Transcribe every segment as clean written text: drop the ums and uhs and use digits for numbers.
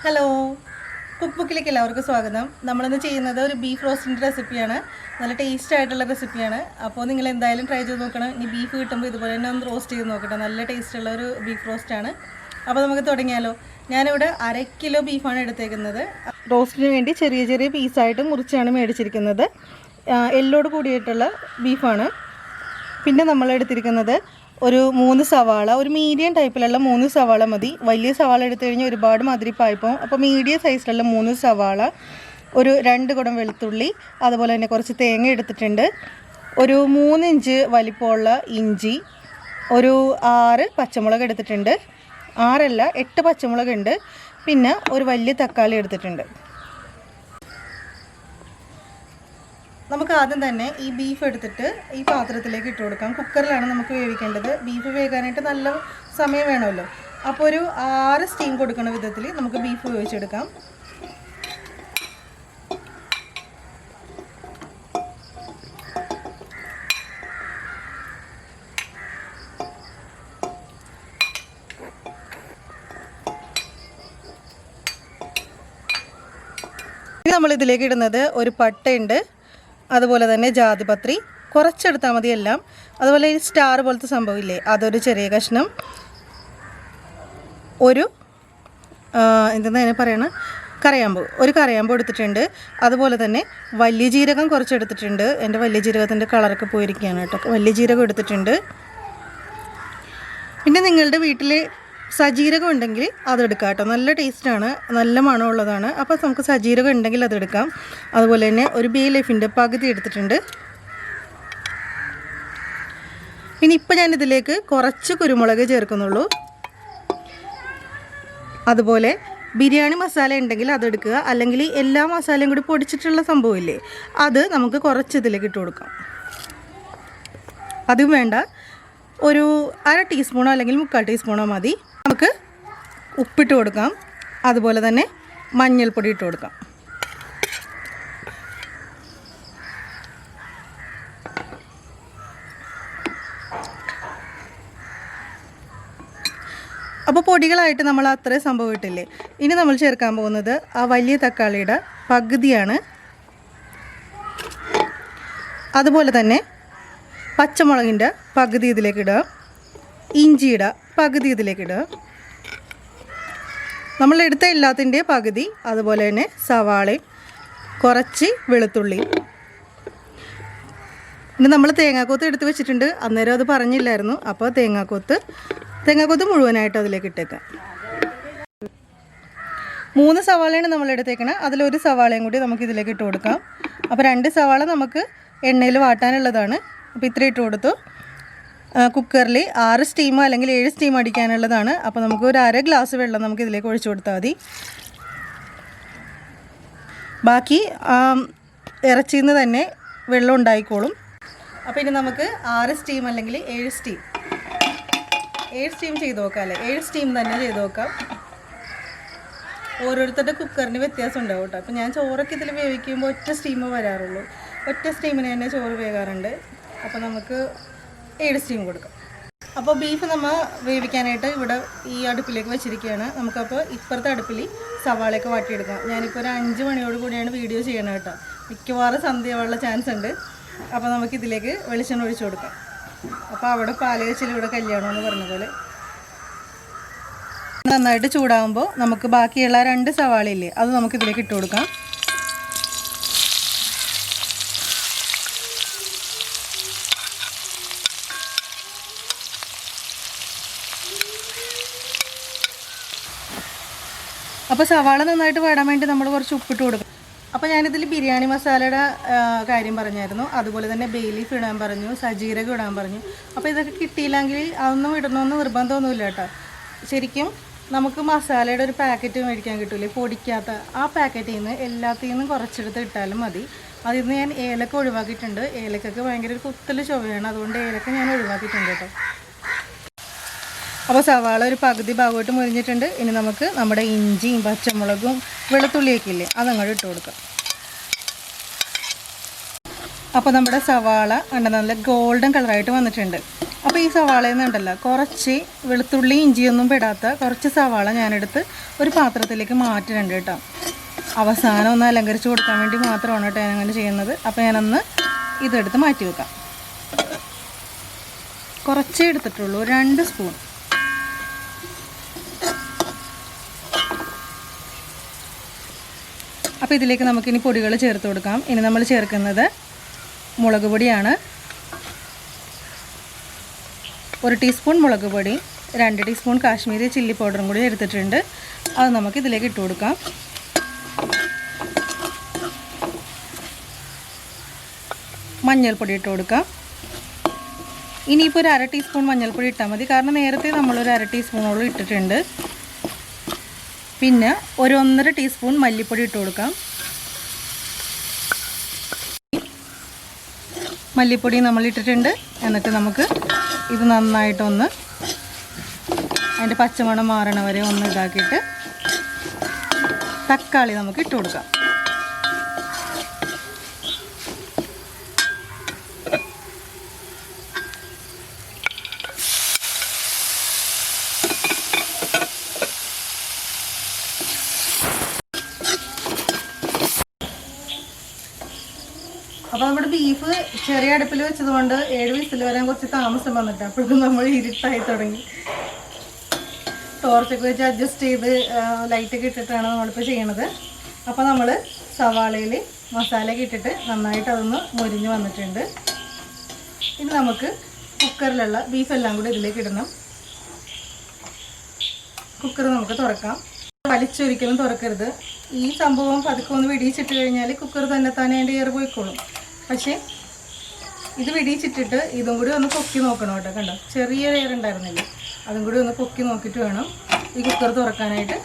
Hello, cook ബുക്കിലേക്ക് എല്ലാവർക്കും സ്വാഗതം. നമ്മളിന്ന് ചെയ്യുന്നത് ഒരു ബീഫ് റോസ്റ്റിൻ്റെ റെസിപ്പിയാണ്. നല്ല ടേസ്റ്റ് ആയിട്ടുള്ള റെസിപ്പിയാണ്. അപ്പോൾ നിങ്ങൾ എന്തായാലും ട്രൈ ചെയ്ത് നോക്കണം. ഇനി ബീഫ് കിട്ടുമ്പോൾ ഇതുപോലെ തന്നെ ഒന്ന് റോസ്റ്റ് ചെയ്ത് നോക്കട്ടെ. നല്ല ടേസ്റ്റുള്ള ഒരു ബീഫ് റോസ്റ്റാണ്. അപ്പോൾ നമുക്ക് തുടങ്ങിയാലോ. ഞാനിവിടെ 1/2 കിലോ ബീഫാണ് എടുത്തേക്കുന്നത്. റോസ്റ്റിന് വേണ്ടി ചെറിയ ചെറിയ പീസായിട്ട് മുറിച്ചാണ് മേടിച്ചിരിക്കുന്നത്. എല്ലോട് കൂടിയിട്ടുള്ള ബീഫാണ്. പിന്നെ നമ്മൾ എടുത്തിരിക്കുന്നത് ഒരു 3 സവാള, ഒരു മീഡിയം ടൈപ്പിലുള്ള 3 സവാള മതി. വലിയ സവാള എടുത്തു കഴിഞ്ഞാൽ ഒരുപാട് മധുരിപ്പായിപ്പോവും. അപ്പോൾ മീഡിയം സൈസിലുള്ള 3 സവാള, ഒരു 2 കുടം വെളുത്തുള്ളി, അതുപോലെ തന്നെ കുറച്ച് തേങ്ങ എടുത്തിട്ടുണ്ട്, ഒരു 3 ഇഞ്ച് വലിപ്പമുള്ള ഇഞ്ചി, ഒരു 6 പച്ചമുളക് എടുത്തിട്ടുണ്ട്, 6 അല്ല 8 പച്ചമുളക് ഉണ്ട്, പിന്നെ ഒരു വലിയ തക്കാളി എടുത്തിട്ടുണ്ട്. നമുക്ക് ആദ്യം തന്നെ ഈ ബീഫ് എടുത്തിട്ട് ഈ പാത്രത്തിലേക്ക് ഇട്ട് കൊടുക്കാം. കുക്കറിലാണ് നമുക്ക് വേവിക്കേണ്ടത്. ബീഫ് വേകാനായിട്ട് നല്ല സമയം വേണമല്ലോ. അപ്പോൾ ഒരു 6 സ്റ്റീം കൊടുക്കുന്ന വിധത്തിൽ നമുക്ക് ബീഫ് വേവിച്ചെടുക്കാം. നമ്മളിതിലേക്ക് ഇടുന്നത് ഒരു പട്ടയുണ്ട്, അതുപോലെ തന്നെ ജാതിപത്രി കുറച്ചെടുത്താൽ മതി എല്ലാം, അതുപോലെ ഈ സ്റ്റാർ പോലത്തെ സംഭവമില്ലേ അതൊരു ചെറിയ കഷ്ണം, ഒരു എന്തെന്നാ അതിനെ പറയണം, ഒരു കറിയാമ്പൂ എടുത്തിട്ടുണ്ട്, അതുപോലെ തന്നെ വലിയ ജീരകം കുറച്ചെടുത്തിട്ടുണ്ട്. എൻ്റെ വലിയ ജീരകത്തിൻ്റെ കളറൊക്കെ പോയിരിക്കുകയാണ് കേട്ടോ. വലിയ ജീരകം എടുത്തിട്ടുണ്ട്. പിന്നെ നിങ്ങളുടെ വീട്ടിൽ സജീരകം ഉണ്ടെങ്കിൽ അതെടുക്കാം കേട്ടോ. നല്ല ടേസ്റ്റാണ്, നല്ല മണമുള്ളതാണ്. അപ്പോൾ നമുക്ക് സജീരകം ഉണ്ടെങ്കിൽ അതെടുക്കാം. അതുപോലെ തന്നെ ഒരു ബേ ലീഫിൻ്റെ പകുതി എടുത്തിട്ടുണ്ട്. പിന്നെ ഇപ്പോൾ ഞാനിതിലേക്ക് കുറച്ച് കുരുമുളക് ചേർക്കുന്നുള്ളൂ. അതുപോലെ ബിരിയാണി മസാല ഉണ്ടെങ്കിൽ അതെടുക്കുക, അല്ലെങ്കിൽ എല്ലാ മസാലയും കൂടി പൊടിച്ചിട്ടുള്ള സംഭവമില്ലേ അത് നമുക്ക് കുറച്ച് ഇതിലേക്ക് ഇട്ട് കൊടുക്കാം. അതും വേണ്ട, ഒരു 1/2 ടീസ്പൂണോ അല്ലെങ്കിൽ 3/4 ടീസ്പൂണോ മതി. നമുക്ക് ഉപ്പിട്ട് കൊടുക്കാം, അതുപോലെ തന്നെ മഞ്ഞൾപ്പൊടി ഇട്ട് കൊടുക്കാം. അപ്പോൾ പൊടികളായിട്ട് നമ്മൾ അത്രയും സംഭവം ഇട്ടില്ലേ. ഇനി നമ്മൾ ചേർക്കാൻ പോകുന്നത് ആ വലിയ തക്കാളിയുടെ പകുതിയാണ്. അതുപോലെ തന്നെ പച്ചമുളകിൻ്റെ പകുതി ഇതിലേക്ക് ഇടുക, ഇഞ്ചിയുടെ പകുതി ഇതിലേക്ക് ഇടുക, നമ്മളെടുത്ത എല്ലാത്തിൻ്റെ പകുതി, അതുപോലെ തന്നെ സവാളയും കുറച്ച് വെളുത്തുള്ളിയും. പിന്നെ നമ്മൾ തേങ്ങാക്കൊത്ത് എടുത്ത് വെച്ചിട്ടുണ്ട്, അന്നേരം അത് പറഞ്ഞില്ലായിരുന്നു. അപ്പോൾ തേങ്ങാക്കൊത്ത് മുഴുവനായിട്ട് അതിലേക്ക് ഇട്ടേക്കാം. 3 സവാളയാണ് നമ്മൾ എടുത്തേക്കണത്. അതിലൊരു സവാളയും കൂടി നമുക്ക് ഇതിലേക്ക് ഇട്ട് കൊടുക്കാം. അപ്പോൾ 2 സവാള നമുക്ക് എണ്ണയിൽ വാട്ടാനുള്ളതാണ്. അപ്പോൾ ഇത്ര ഇട്ട് കൊടുത്തു. കുക്കറിൽ 6 സ്റ്റീമോ അല്ലെങ്കിൽ 7 സ്റ്റീം അടിക്കാനുള്ളതാണ്. അപ്പോൾ നമുക്ക് ഒരു 1/2 ഗ്ലാസ് വെള്ളം നമുക്ക് ഇതിലേക്ക് ഒഴിച്ചു കൊടുത്താൽ മതി. ബാക്കി ഇറച്ചിയിൽ നിന്ന് തന്നെ വെള്ളം ഉണ്ടായിക്കോളും. അപ്പോൾ ഇനി നമുക്ക് 6 സ്റ്റീം അല്ലെങ്കിൽ 7 സ്റ്റീം ചെയ്ത് നോക്കാം അല്ലേ. 7 സ്റ്റീം തന്നെ ചെയ്ത് നോക്കാം. ഓരോരുത്തരുടെ കുക്കറിന് വ്യത്യാസം ഉണ്ടാവും കേട്ടോ. അപ്പോൾ ഞാൻ ചോറൊക്കെ ഇതിൽ വേവിക്കുമ്പോൾ ഒറ്റ സ്റ്റീമേ വരാറുള്ളൂ. ഒറ്റ സ്റ്റീമിന് തന്നെ ചോറ് വേകാറുണ്ട്. അപ്പോൾ നമുക്ക് 7 സ്റ്റീം കൊടുക്കാം. അപ്പോൾ ബീഫ് നമ്മൾ വേവിക്കാനായിട്ട് ഇവിടെ ഈ അടുപ്പിലേക്ക് വെച്ചിരിക്കുകയാണ്. നമുക്കപ്പോൾ ഇപ്പുറത്തെ അടുപ്പിൽ സവാളയൊക്കെ വാട്ടിയെടുക്കാം. ഞാനിപ്പോൾ ഒരു 5 മണിയോട് കൂടിയാണ് വീഡിയോ ചെയ്യണത് കേട്ടോ. മിക്കവാറും സന്ധ്യയാവാനുള്ള ചാൻസ് ഉണ്ട്. അപ്പോൾ നമുക്കിതിലേക്ക് വെളിച്ചെണ്ണ ഒഴിച്ചു കൊടുക്കാം. അപ്പോൾ അവിടെ പാലകച്ചിൽ ഇവിടെ കല്യാണം എന്ന് പറഞ്ഞ പോലെ നന്നായിട്ട് ചൂടാകുമ്പോൾ നമുക്ക് ബാക്കിയുള്ള 2 സവാളയില്ലേ അത് നമുക്കിതിലേക്ക് ഇട്ട് കൊടുക്കാം. അപ്പോൾ സവാള നന്നായിട്ട് വാടാൻ വേണ്ടി നമ്മൾ കുറച്ച് ഉപ്പിട്ട് കൊടുക്കും. അപ്പോൾ ഞാനിതിൽ ബിരിയാണി മസാലയുടെ കാര്യം പറഞ്ഞായിരുന്നു, അതുപോലെ തന്നെ ബേ ലീഫ് ഇടാൻ പറഞ്ഞു, സജീരകം ഇടാൻ പറഞ്ഞു. അപ്പോൾ ഇതൊക്കെ കിട്ടിയില്ലെങ്കിൽ അതൊന്നും ഇടണമെന്ന് നിർബന്ധമൊന്നുമില്ല കേട്ടോ. ശരിക്കും നമുക്ക് മസാലയുടെ ഒരു പാക്കറ്റ് മേടിക്കാൻ കിട്ടില്ലേ, പൊടിക്കാത്ത ആ പാക്കറ്റിൽ നിന്ന് എല്ലാത്തിൽ നിന്നും കുറച്ചെടുത്ത് ഇട്ടാലും മതി. അതിൽ നിന്ന് ഞാൻ ഏലക്ക ഒഴിവാക്കിയിട്ടുണ്ട്. ഏലക്കൊക്കെ ഭയങ്കര ഒരു കുത്തൽ ചുവയാണ്, അതുകൊണ്ട് ഏലക്ക ഞാൻ ഒഴിവാക്കിയിട്ടുണ്ട് കേട്ടോ. അപ്പോൾ സവാള ഒരു പകുതി ഭാഗമായിട്ട് മുരിഞ്ഞിട്ടുണ്ട്. ഇനി നമുക്ക് നമ്മുടെ ഇഞ്ചിയും പച്ചമുളകും വെളുത്തുള്ളിയൊക്കെ ഇല്ലേ അതങ്ങോട്ട് ഇട്ട് കൊടുക്കാം. അപ്പോൾ നമ്മുടെ സവാള നല്ല ഗോൾഡൻ കളറായിട്ട് വന്നിട്ടുണ്ട്. അപ്പോൾ ഈ സവാളയിൽ നിന്നുണ്ടല്ലോ കുറച്ച് വെളുത്തുള്ളി ഇഞ്ചിയൊന്നും പെടാത്ത കുറച്ച് സവാള ഞാനെടുത്ത് ഒരു പാത്രത്തിലേക്ക് മാറ്റുന്നുണ്ട് കേട്ടോ. അവസാനം ഒന്ന് അലങ്കരിച്ച് കൊടുക്കാൻ വേണ്ടി മാത്രമാണ് കേട്ടോ ഞാനങ്ങനെ ചെയ്യുന്നത്. അപ്പോൾ ഞാനൊന്ന് ഇതെടുത്ത് മാറ്റി വെക്കാം. കുറച്ചേ എടുത്തിട്ടുള്ളൂ, 2 സ്പൂൺ. അപ്പോൾ ഇതിലേക്ക് നമുക്കിനി പൊടികൾ ചേർത്ത് കൊടുക്കാം. ഇനി നമ്മൾ ചേർക്കുന്നത് മുളക് പൊടിയാണ്. 1 ടീസ്പൂൺ മുളക് പൊടി, 2 ടീസ്പൂൺ കാശ്മീരി ചില്ലി പൗഡറും കൂടി എടുത്തിട്ടുണ്ട്. അത് നമുക്ക് ഇതിലേക്ക് ഇട്ട് കൊടുക്കാം. മഞ്ഞൾപ്പൊടി ഇട്ട് കൊടുക്കാം. ഇനിയിപ്പോൾ ഒരു 1/2 ടീസ്പൂൺ മഞ്ഞൾപ്പൊടി ഇട്ടാൽ മതി, കാരണം നേരത്തെ നമ്മളൊരു 1/2 ടീസ്പൂണോളം ഇട്ടിട്ടുണ്ട്. പിന്നെ ഒരു 1.5 ടീസ്പൂൺ മല്ലിപ്പൊടി ഇട്ട് കൊടുക്കാം. മല്ലിപ്പൊടി നമ്മൾ ഇട്ടിട്ടുണ്ട്. എന്നിട്ട് നമുക്ക് ഇത് നന്നായിട്ടൊന്ന് അതിൻ്റെ പച്ചമണം മാറണ വരെ ഒന്ന് ഇതാക്കിയിട്ട് തക്കാളി നമുക്ക് ഇട്ട് കൊടുക്കാം. അപ്പോൾ നമ്മുടെ ബീഫ് ചെറിയ അടുപ്പിൽ വെച്ചതുകൊണ്ട് 7 വിസിൽ വരാൻ കുറച്ച് താമസം വന്നിട്ട് അപ്പോഴേക്കും നമ്മൾ ഇരുട്ടായി തുടങ്ങി. ടോർച്ചൊക്കെ വെച്ച് അഡ്ജസ്റ്റ് ചെയ്ത് ലൈറ്റൊക്കെ ഇട്ടിട്ടാണ് നമ്മളിപ്പോൾ ചെയ്യണത്. അപ്പോൾ നമ്മൾ സവാളയിൽ മസാലയൊക്കെ ഇട്ടിട്ട് നന്നായിട്ട് അതൊന്ന് മൊരിഞ്ഞ് വന്നിട്ടുണ്ട്. ഇനി നമുക്ക് കുക്കറിലുള്ള ബീഫെല്ലാം കൂടി ഇതിലേക്ക് ഇടണം. കുക്കർ നമുക്ക് തുറക്കാം. വലിച്ചൊരിക്കലും തുറക്കരുത്. ഈ സംഭവം പതുക്കെ ഒന്ന് വെടിയിച്ചിട്ട് കഴിഞ്ഞാൽ കുക്കർ തന്നെ അതിൻ്റെ എയർ പോയിക്കോളും. പക്ഷേ ഇത് വെടിയിച്ചിട്ടിട്ട് ഇതും കൂടി ഒന്ന് പൊക്കി നോക്കണം കേട്ടോ. കണ്ടോ, ചെറിയ എയർ ഉണ്ടായിരുന്നില്ല, അതും കൂടി ഒന്ന് പൊക്കി നോക്കിയിട്ട് വേണം ഈ കുക്കർ തുറക്കാനായിട്ട്.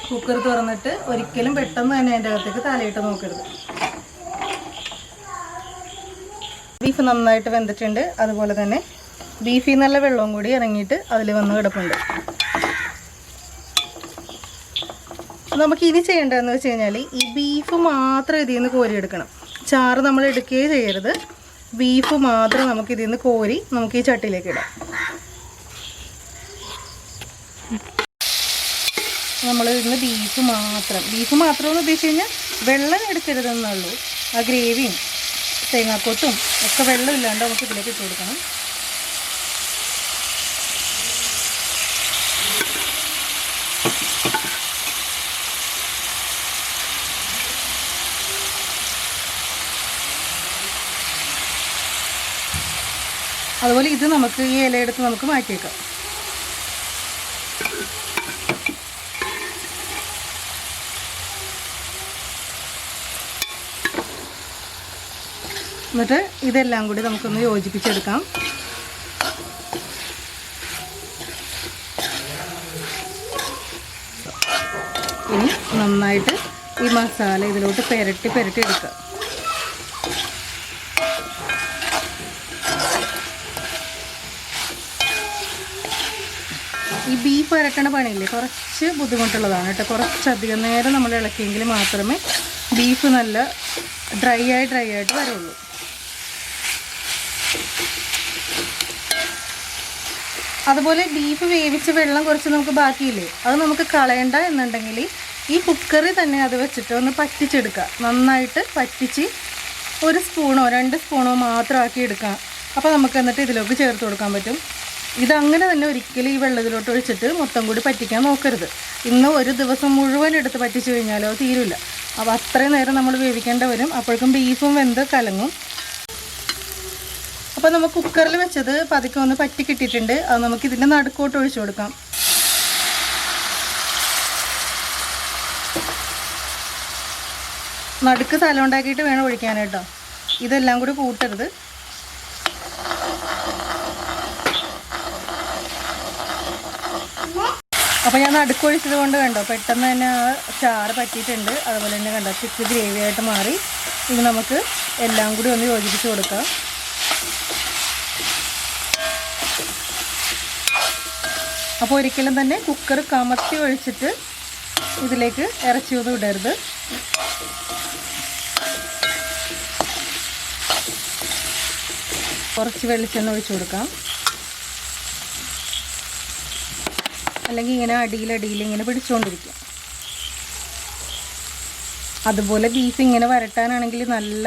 കുക്കർ തുറന്നിട്ട് ഒരിക്കലും പെട്ടെന്ന് തന്നെ അതിൻ്റെ അകത്തേക്ക് തലയിട്ട് നോക്കരുത്. ബീഫ് നന്നായിട്ട് വെന്തിട്ടുണ്ട്. അതുപോലെ തന്നെ ബീഫിൽ നിന്നുള്ള വെള്ളവും കൂടി ഇറങ്ങിയിട്ട് അതിൽ വന്ന് കിടപ്പുണ്ട്. നമുക്ക് ഇനി ചെയ്യേണ്ടതെന്ന് വെച്ച് കഴിഞ്ഞാൽ ഈ ബീഫ് മാത്രം ഇതിൽ നിന്ന് കോരിയെടുക്കണം. ചാറ് നമ്മൾ എടുക്കുകയേ ചെയ്യരുത്. ബീഫ് മാത്രം നമുക്ക് ഇതിൽ നിന്ന് കോരി നമുക്ക് ഈ ചട്ടിയിലേക്ക് ഇടാം. നമ്മൾ ഇതിന് ബീഫ് മാത്രം എന്ന് ഉദ്ദേശിച്ച് കഴിഞ്ഞാൽ വെള്ളം എടുക്കരുതെന്നുള്ളൂ. ആ ഗ്രേവിയും തേങ്ങാക്കൊത്തും ഒക്കെ വെള്ളം ഇല്ലാണ്ട് നമുക്ക് ഇതിലേക്ക് ഇട്ട് കൊടുക്കണം. അതുപോലെ ഇത് നമുക്ക് ഈ ഇലയെടുത്ത് നമുക്ക് മാറ്റിയേക്കാം. എന്നിട്ട് ഇതെല്ലാം കൂടി നമുക്കൊന്ന് യോജിപ്പിച്ചെടുക്കാം. ഇനി നന്നായിട്ട് ഈ മസാല ഇതിലോട്ട് പുരട്ടി എടുക്കുക. ഈ ബീഫ് പുരട്ടണ പണിയില്ലേ, കുറച്ച് ബുദ്ധിമുട്ടുള്ളതാണ് കേട്ടോ. കുറച്ചധികം നേരം നമ്മൾ ഇളക്കിയെങ്കിൽ മാത്രമേ ബീഫ് നല്ല ഡ്രൈ ആയിട്ട് വരുള്ളൂ. അതുപോലെ ബീഫ് വേവിച്ച് വെള്ളം കുറച്ച് നമുക്ക് ബാക്കിയില്ലേ, അത് നമുക്ക് കളയണ്ട എന്നുണ്ടെങ്കിൽ ഈ കുക്കറിൽ തന്നെ അത് വെച്ചിട്ട് ഒന്ന് പറ്റിച്ചെടുക്കുക. നന്നായിട്ട് പറ്റിച്ച് 1 സ്പൂണോ 2 സ്പൂണോ മാത്രം ആക്കി എടുക്കാം. അപ്പോൾ നമുക്ക് എന്നിട്ട് ഇതിലേക്ക് ചേർത്ത് കൊടുക്കാൻ പറ്റും. ഇതങ്ങനെ തന്നെ ഒരിക്കലും ഈ വെള്ളത്തിലോട്ട് ഒഴിച്ചിട്ട് മൊത്തം കൂടി പറ്റിക്കാൻ നോക്കരുത്. ഇന്ന് ഒരു ദിവസം മുഴുവൻ എടുത്ത് പറ്റിച്ച് കഴിഞ്ഞാലോ തീരില്ല. അപ്പോൾ അത്രയും നേരം നമ്മൾ വേവിക്കേണ്ട വരും. അപ്പോഴേക്കും ബീഫും വെന്ത് കലങ്ങും. അപ്പോൾ നമുക്ക് കുക്കറിൽ വെച്ചത് പതുക്കെ ഒന്ന് പറ്റി കിട്ടിയിട്ടുണ്ട്. അത് നമുക്ക് ഇതിൻ്റെ നടുക്കോട്ട് ഒഴിച്ചു കൊടുക്കാം. നടുക്ക് സ്ഥലം ഉണ്ടാക്കിയിട്ട് വേണം ഒഴിക്കാനായിട്ടോ. ഇതെല്ലാം കൂടി കൂട്ടരുത്. അപ്പോൾ ഞാൻ നടുക്കൊഴിച്ചത് കൊണ്ട് കണ്ടോ പെട്ടെന്ന് തന്നെ ആ ചാറ് പറ്റിയിട്ടുണ്ട്. അതുപോലെ തന്നെ കണ്ടോ ചിക്ക് ഗ്രേവി ആയിട്ട് മാറി. ഇനി നമുക്ക് എല്ലാം കൂടി ഒന്ന് യോജിപ്പിച്ച് കൊടുക്കാം. അപ്പോൾ ഒരിക്കലും തന്നെ കുക്കർ കമത്തി ഒഴിച്ചിട്ട് ഇതിലേക്ക് ഇറച്ചിയൊന്നും ഇടരുത്. കുറച്ച് വെളിച്ചെണ്ണ ഒഴിച്ചു കൊടുക്കാം. അല്ലെങ്കിൽ ഇങ്ങനെ അടിയിൽ ഇങ്ങനെ പിടിച്ചുകൊണ്ടിരിക്കും. അതുപോലെ ബീഫ് ഇങ്ങനെ വരട്ടാനാണെങ്കിൽ നല്ല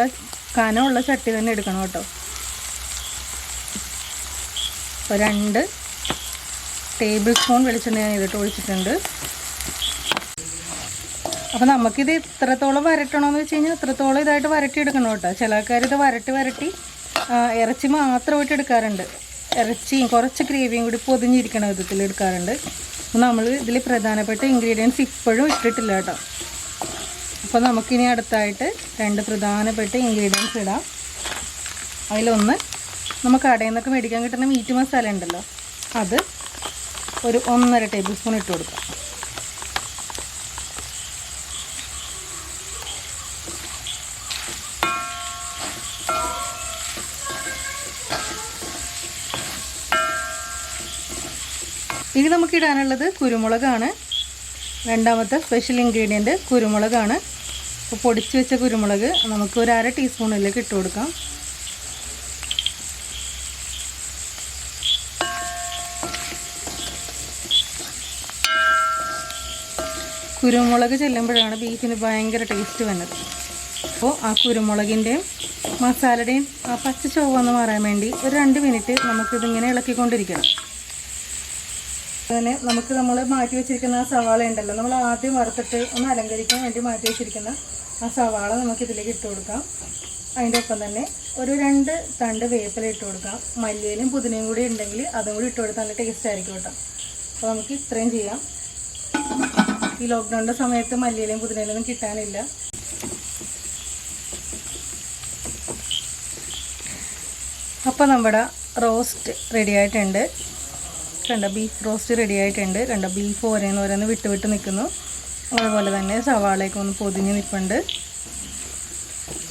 കനമുള്ള ചട്ടി തന്നെ എടുക്കണം കേട്ടോ. അപ്പോൾ 2 ടേബിൾ സ്പൂൺ വെളിച്ചെണ്ണ ഞാൻ ഇതിട്ട് ഒഴിച്ചിട്ടുണ്ട്. അപ്പോൾ നമുക്കിത് എത്രത്തോളം വരട്ടണമെന്ന് വെച്ച് കഴിഞ്ഞാൽ അത്രത്തോളം ഇതായിട്ട് വരട്ടിയെടുക്കണം കേട്ടോ. ചില ആൾക്കാർ ഇത് വരട്ടി ഇറച്ചി മാത്രമായിട്ട് എടുക്കാറുണ്ട്. ഇറച്ചിയും കുറച്ച് ഗ്രേവിയും കൂടി പൊതിഞ്ഞിരിക്കണ വിധത്തിൽ എടുക്കാറുണ്ട്. അപ്പോൾ നമ്മൾ ഇതിൽ പ്രധാനപ്പെട്ട ഇൻഗ്രീഡിയൻസ് ഇപ്പോഴും ഇട്ടിട്ടില്ല കേട്ടോ. അപ്പോൾ നമുക്കിനി അടുത്തായിട്ട് 2 പ്രധാനപ്പെട്ട ഇൻഗ്രീഡിയൻസ് ഇടാം. അതിലൊന്ന് നമുക്ക് കടയിൽ നിന്നൊക്കെ മേടിക്കാൻ കിട്ടുന്ന മീറ്റ് മസാല ഉണ്ടല്ലോ, അത് ഒരു 1.5 ടേബിൾ സ്പൂൺ ഇട്ട് കൊടുക്കാം. ഇനി നമുക്ക് ഇടാനുള്ളത് കുരുമുളകാണ്. രണ്ടാമത്തെ സ്പെഷ്യൽ ഇൻഗ്രീഡിയൻറ്റ് കുരുമുളകാണ്. അപ്പോൾ പൊടിച്ച് വെച്ച കുരുമുളക് നമുക്ക് ഒരു 1/2 ടീസ്പൂണിലേക്ക് ഇട്ട് കൊടുക്കാം. കുരുമുളക് ചെല്ലുമ്പോഴാണ് ബീഫിന് ഭയങ്കര ടേസ്റ്റ് വന്നത്. അപ്പോൾ ആ കുരുമുളകിൻ്റെയും മസാലയുടെയും ആ പച്ച ചുവ ഒന്ന് മാറാൻ വേണ്ടി ഒരു 2 മിനിറ്റ് നമുക്കിതിങ്ങനെ ഇളക്കിക്കൊണ്ടിരിക്കണം. അങ്ങനെ നമ്മൾ മാറ്റി വെച്ചിരിക്കുന്ന ആ സവാള ഉണ്ടല്ലോ, നമ്മൾ ആദ്യം വറുത്തിട്ട് ഒന്ന് അലങ്കരിക്കാൻ വേണ്ടി മാറ്റി വെച്ചിരിക്കുന്ന ആ സവാള നമുക്കിതിലേക്ക് ഇട്ട് കൊടുക്കാം. അതിൻ്റെ ഒപ്പം തന്നെ ഒരു 2 തണ്ട് വേപ്പില ഇട്ട് കൊടുക്കാം. മല്ലിയിലും പുതിനയും കൂടി ഉണ്ടെങ്കിൽ അതും കൂടി ഇട്ട് കൊടുത്താൽ നല്ല ടേസ്റ്റ് ആയിരിക്കും കേട്ടോ. അപ്പോൾ നമുക്ക് ഇത്രയും ചെയ്യാം. ഈ ലോക്ക്ഡൗണിൻ്റെ സമയത്ത് മല്ലിയിലും പുതിനയിലൊന്നും കിട്ടാനില്ല. അപ്പോൾ നമ്മുടെ റോസ്റ്റ് റെഡി ആയിട്ടുണ്ട്. കണ്ട ബീഫ് റോസ്റ്റ് റെഡി ആയിട്ടുണ്ട്. കണ്ട ബീഫ് ഓരോന്ന് വിട്ട് നിൽക്കുന്നു. അതുപോലെ തന്നെ സവാളയൊക്കെ ഒന്ന് പൊതിഞ്ഞ് നിൽപ്പുണ്ട്.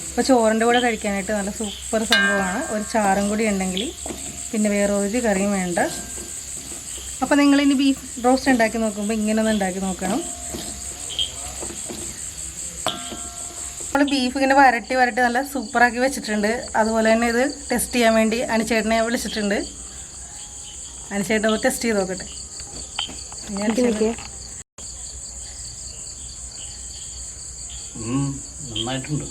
അപ്പോൾ ചോറിൻ്റെ കൂടെ കഴിക്കാനായിട്ട് നല്ല സൂപ്പർ സംഭവമാണ്. ഒരു ചാറും കൂടി ഉണ്ടെങ്കിൽ പിന്നെ വേറെ ഒരു കറിയും വേണ്ട. അപ്പോൾ നിങ്ങളിനി ബീഫ് റോസ്റ്റ് ഉണ്ടാക്കി നോക്കുമ്പോൾ ഇങ്ങനെയൊന്ന് ഉണ്ടാക്കി നോക്കണം. നമ്മൾ ബീഫ് ഇങ്ങനെ വരട്ടി നല്ല സൂപ്പറാക്കി വെച്ചിട്ടുണ്ട്. അതുപോലെ തന്നെ ഇത് ടെസ്റ്റ് ചെയ്യാൻ വേണ്ടി അനുചേട്ടനെ വിളിച്ചിട്ടുണ്ട്. അനുചേട്ടൻ ടെസ്റ്റ് ചെയ്ത് നോക്കട്ടെ. നന്നായിട്ടുണ്ട്.